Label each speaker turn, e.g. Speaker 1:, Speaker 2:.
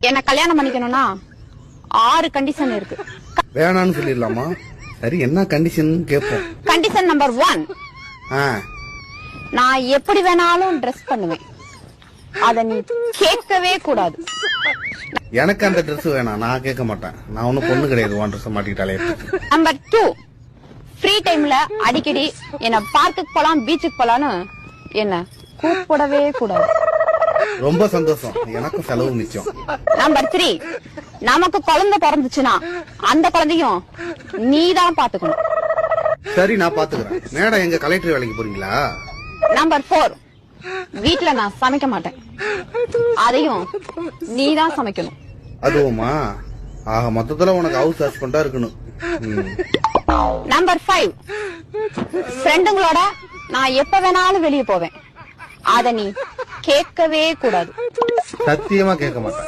Speaker 1: என்ன கல்யாணம் பண்ணிக்கணும்னா 6 கண்டிஷன் இருக்கு.
Speaker 2: வேணான்னு சொல்லிடலாமா? சரி, என்ன கண்டிஷன் கேட்போம்.
Speaker 1: கண்டிஷன் நம்பர் 1, நான் எப்படி வேணாலும் ட்ரெஸ் பண்ணுவேன், அத நீ கேட்கவே கூடாது.
Speaker 2: எனக்கு அந்த ட்ரெஸ் வேணாம், நான் கேட்க மாட்டேன். நான் ஒன்னும் பொண்ணு கிடையாது, ஒன் ட்ரெஸ் மாட்டிக்கிட்டாலே.
Speaker 1: நம்பர் 2, ஃப்ரீ டைம்ல அடிக்கடி என்ன பார்க்குக்கு போலாம், பீச்சுக்கு போலான்னு என்ன கூப்பிடவே கூடாது.
Speaker 2: ரொம்ப சந்தோஷம், எனக்கும் செலவு மிச்சம்.
Speaker 1: நம்பர் 3, நமக்கு குழந்தை பிறந்துச்சுன்னா அந்த குழந்தையும் நீதான் பாத்துக்கணும்.
Speaker 2: சரி, நான் பாத்துக்கிறேன். மேடம், எங்க கலெக்டர் வேலைக்கு போறீங்களா?
Speaker 1: நம்பர் 4, வீட்டுல நான் சமைக்க மாட்டேன், அதையும் நீதான் சமைக்கணும்.
Speaker 2: அதுவுமா? ஆக மொத்தத்துல உனக்கு ஹவுஸ் ஹஸ்பண்டா இருக்கணும்.
Speaker 1: நம்பர் 5, ஃப்ரெண்டுங்களோட நான் எப்ப வேணாலும் வெளியே போவேன், அத நீ கேட்கவே கூடாது.
Speaker 2: சத்தியமா கேட்க மாட்டேன்.